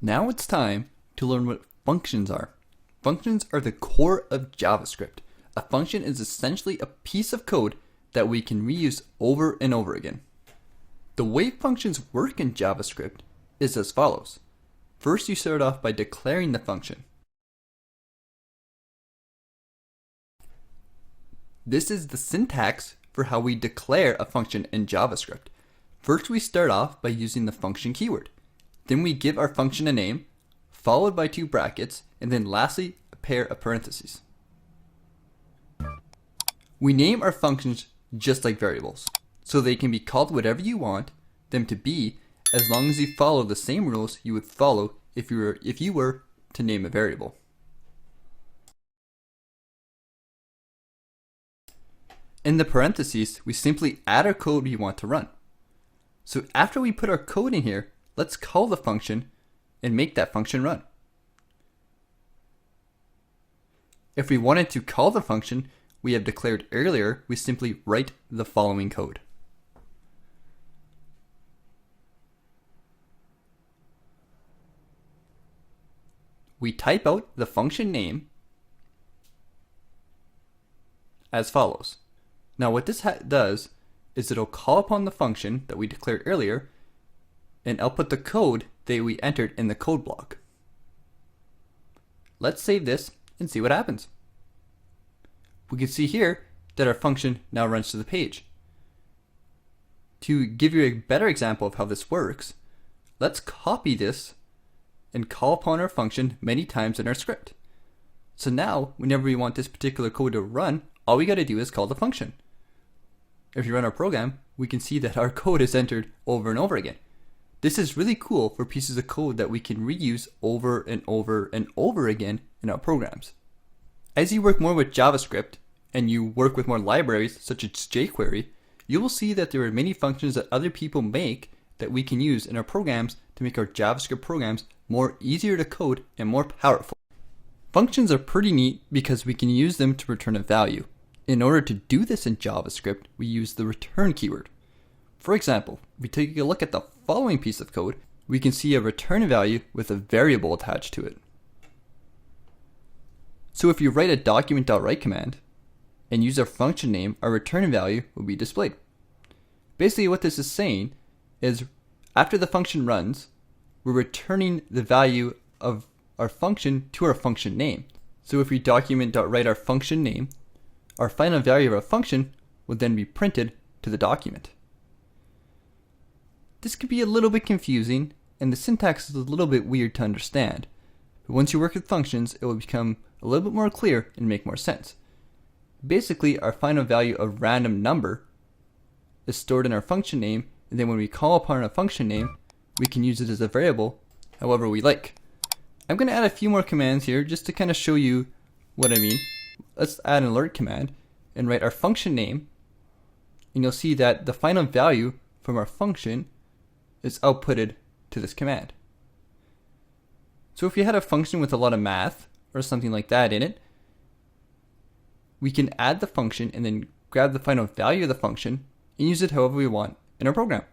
Now it's time to learn what functions are. Functions are the core of JavaScript. A function is essentially a piece of code that we can reuse over and over again. The way functions work in JavaScript is as follows. First, you start off by declaring the function. This is the syntax for how we declare a function in JavaScript. First, we start off by using the function keyword. Then we give our function a name, followed by 2 brackets, and then lastly, a pair of parentheses. We name our functions just like variables, so they can be called whatever you want them to be, as long as you follow the same rules you would follow if you were to name a variable. In the parentheses, we simply add our code we want to run. So after we put our code in here, let's call the function and make that function run. If we wanted to call the function we have declared earlier, we simply write the following code. We type out the function name as follows. Now what this does is it'll call upon the function that we declared earlier and output the code that we entered in the code block. Let's save this and see what happens. We can see here that our function now runs to the page. To give you a better example of how this works, let's copy this and call upon our function many times in our script. So now, whenever we want this particular code to run, all we got to do is call the function. If you run our program, we can see that our code is entered over and over again. This is really cool for pieces of code that we can reuse over and over and over again in our programs. As you work more with JavaScript and you work with more libraries such as jQuery, you will see that there are many functions that other people make that we can use in our programs to make our JavaScript programs more easier to code and more powerful. Functions are pretty neat because we can use them to return a value. In order to do this in JavaScript, we use the return keyword. For example, if we take a look at the following piece of code, we can see a return value with a variable attached to it. So if you write a document.write command and use our function name, our return value will be displayed. Basically what this is saying is after the function runs, we're returning the value of our function to our function name. So if we document.write our function name, our final value of our function will then be printed to the document. This could be a little bit confusing and the syntax is a little bit weird to understand. But once you work with functions, it will become a little bit more clear and make more sense. Basically, our final value of random number is stored in our function name, and then when we call upon a function name, we can use it as a variable however we like. I'm going to add a few more commands here just to kind of show you what I mean. Let's add an alert command and write our function name, and you'll see that the final value from our function is outputted to this command. So if you had a function with a lot of math or something like that in it, we can add the function and then grab the final value of the function and use it however we want in our program.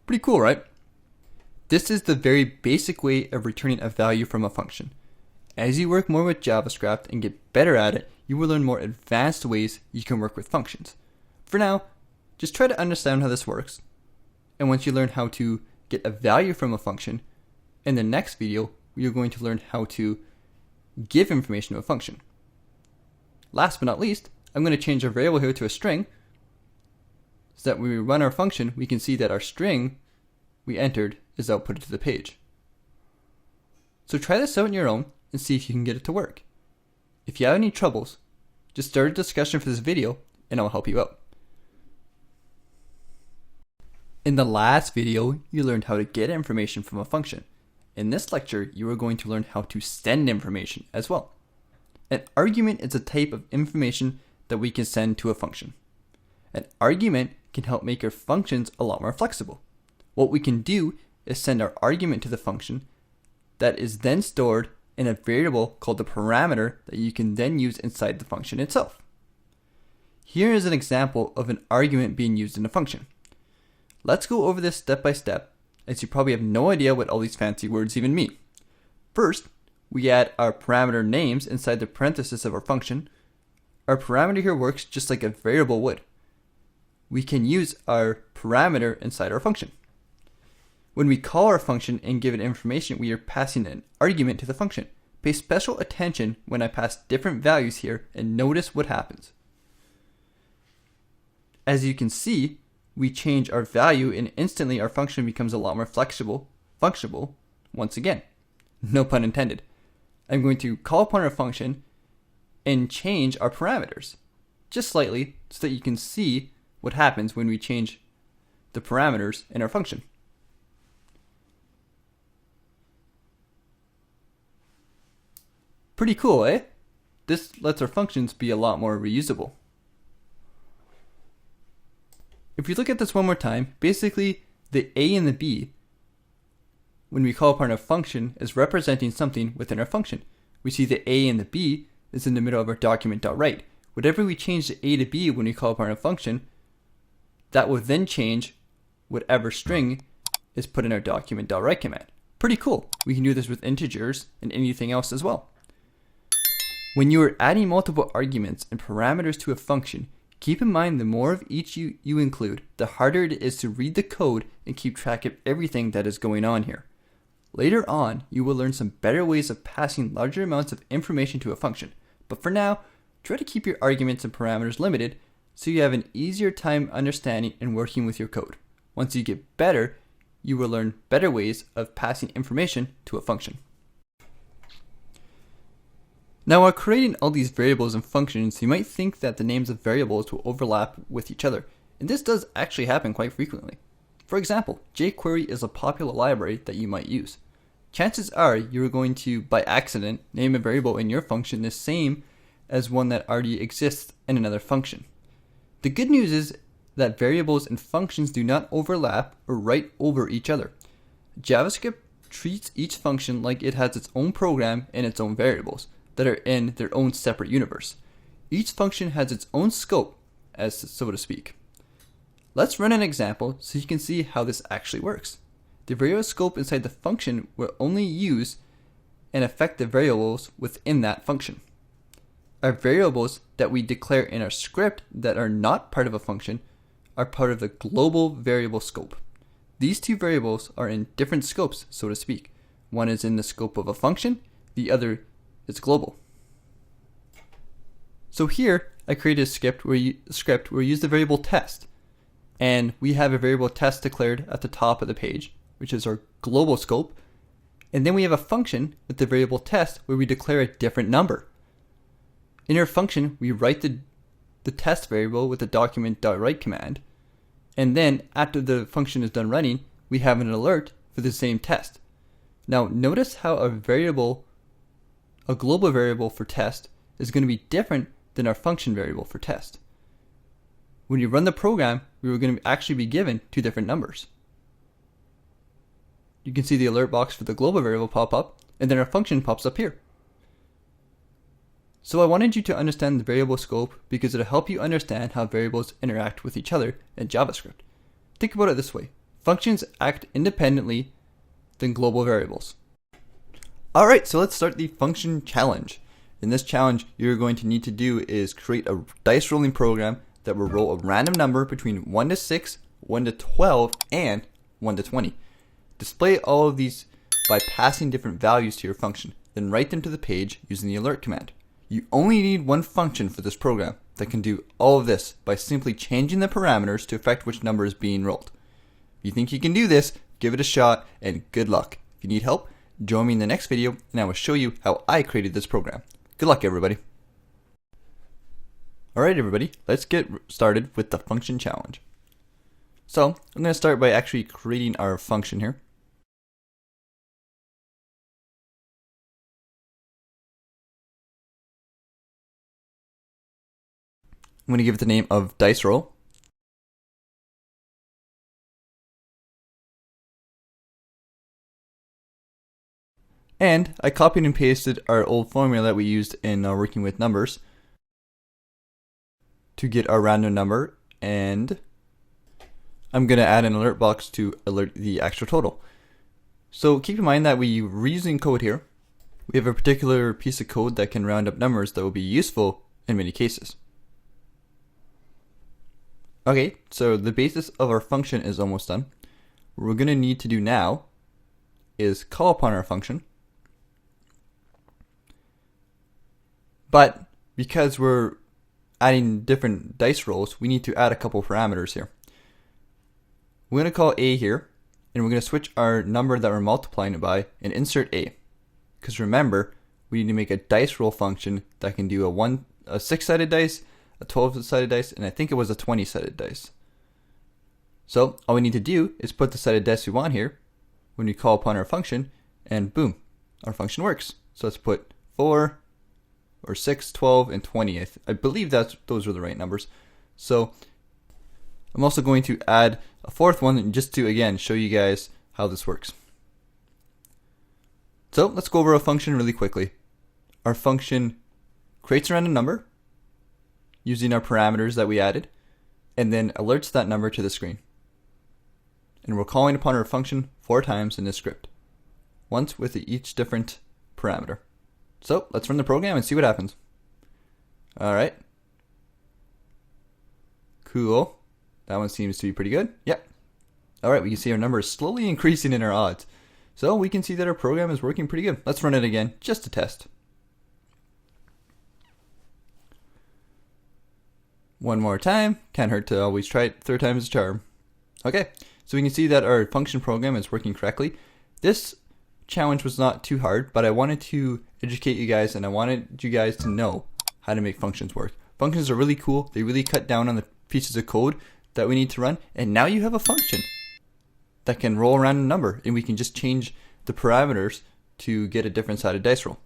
Pretty cool, right? This is the very basic way of returning a value from a function. As you work more with JavaScript and get better at it, you will learn more advanced ways you can work with functions. For now, just try to understand how this works. And once you learn how to get a value from a function, in the next video, you're going to learn how to give information to a function. Last but not least, I'm going to change our variable here to a string so that when we run our function, we can see that our string we entered is outputted to the page. So try this out on your own and see if you can get it to work. If you have any troubles, just start a discussion for this video and I'll help you out. In the last video, you learned how to get information from a function. In this lecture, you are going to learn how to send information as well. An argument is a type of information that we can send to a function. An argument can help make our functions a lot more flexible. What we can do is send our argument to the function that is then stored in a variable called the parameter that you can then use inside the function itself. Here is an example of an argument being used in a function. Let's go over this step by step, as you probably have no idea what all these fancy words even mean. First, we add our parameter names inside the parenthesis of our function. Our parameter here works just like a variable would. We can use our parameter inside our function. When we call our function and give it information, we are passing an argument to the function. Pay special attention when I pass different values here and notice what happens. As you can see, we change our value and instantly our function becomes a lot more functional once again. No pun intended. I'm going to call upon our function and change our parameters just slightly so that you can see what happens when we change the parameters in our function. Pretty cool, eh? This lets our functions be a lot more reusable. If you look at this one more time, basically the a and the b, when we call upon a function, is representing something within our function. We see the a and the b is in the middle of our document.write. Whatever we change the a to b when we call upon a function, that will then change whatever string is put in our document.write command. Pretty cool. We can do this with integers and anything else as well. When you are adding multiple arguments and parameters to a function, keep in mind the more of each you include, the harder it is to read the code and keep track of everything that is going on here. Later on, you will learn some better ways of passing larger amounts of information to a function. But for now, try to keep your arguments and parameters limited so you have an easier time understanding and working with your code. Once you get better, you will learn better ways of passing information to a function. Now, while creating all these variables and functions, you might think that the names of variables will overlap with each other, and this does actually happen quite frequently. For example, jQuery is a popular library that you might use. Chances are you're going to, by accident, name a variable in your function the same as one that already exists in another function. The good news is that variables and functions do not overlap or write over each other. JavaScript treats each function like it has its own program and its own variables that are in their own separate universe. Each function has its own scope, as so to speak. Let's run an example so you can see how this actually works. The variable scope inside the function will only use and affect the variables within that function. Our variables that we declare in our script that are not part of a function are part of the global variable scope. These two variables are in different scopes, so to speak. One is in the scope of a function, the other is global. So here I created a script where we use the variable test, and we have a variable test declared at the top of the page, which is our global scope, and then we have a function with the variable test where we declare a different number. In our function, we write the test variable with the document.write command, and then after the function is done running, we have an alert for the same test. Now notice how a global variable for test is going to be different than our function variable for test. When you run the program, we were going to actually be given two different numbers. You can see the alert box for the global variable pop up, and then our function pops up here. So I wanted you to understand the variable scope because it'll help you understand how variables interact with each other in JavaScript. Think about it this way. Functions act independently than global variables. Alright, so let's start the function challenge. In this challenge, you're going to need to do is create a dice rolling program that will roll a random number between 1 to 6, 1 to 12, and 1 to 20. Display all of these by passing different values to your function, then write them to the page using the alert command. You only need one function for this program that can do all of this by simply changing the parameters to affect which number is being rolled. If you think you can do this, give it a shot, and good luck. If you need help, join me in the next video and I will show you how I created this program. Good luck, everybody. Alright everybody, let's get started with the function challenge. So I'm going to start by actually creating our function here. I'm going to give it the name of dice roll. And I copied and pasted our old formula that we used in working with numbers to get our random number, and I'm going to add an alert box to alert the actual total. So keep in mind that we're reusing code here, we have a particular piece of code that can round up numbers that will be useful in many cases. Okay, so the basis of our function is almost done. What we're going to need to do now is call upon our function. But because we're adding different dice rolls, we need to add a couple parameters here. We're going to call a here, and we're going to switch our number that we're multiplying it by and insert a. Because remember, we need to make a dice roll function that can do a 6-sided dice, a 12-sided dice, and I think it was a 20-sided dice. So all we need to do is put the sided dice we want here when we call upon our function, and boom, our function works. So let's put 4, or 6, 12, and 20. I believe those are the right numbers. So I'm also going to add a fourth one just to, again, show you guys how this works. So let's go over a function really quickly. Our function creates a random number using our parameters that we added, and then alerts that number to the screen. And we're calling upon our function 4 times in this script, once with each different parameter. So let's run the program and see what happens. Alright. Cool. That one seems to be pretty good. Yep. Alright, we can see our number is slowly increasing in our odds. So we can see that our program is working pretty good. Let's run it again, just to test. One more time. Can't hurt to always try it. 3rd time is a charm. Okay, so we can see that our function program is working correctly. This challenge was not too hard, but I wanted to educate you guys, and I wanted you guys to know how to make functions work. Functions are really cool. They really cut down on the pieces of code that we need to run, and now you have a function that can roll around a number, and we can just change the parameters to get a different sided dice roll.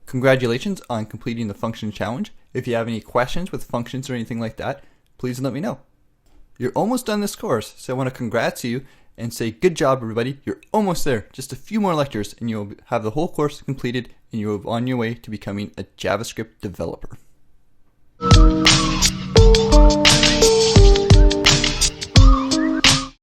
Congratulations on completing the function challenge. If you have any questions with functions or anything like that, please let me know. You're almost done this course, so I want to congrats you and say good job, everybody. You're almost there. Just a few more lectures and you'll have the whole course completed, and you're on your way to becoming a JavaScript developer.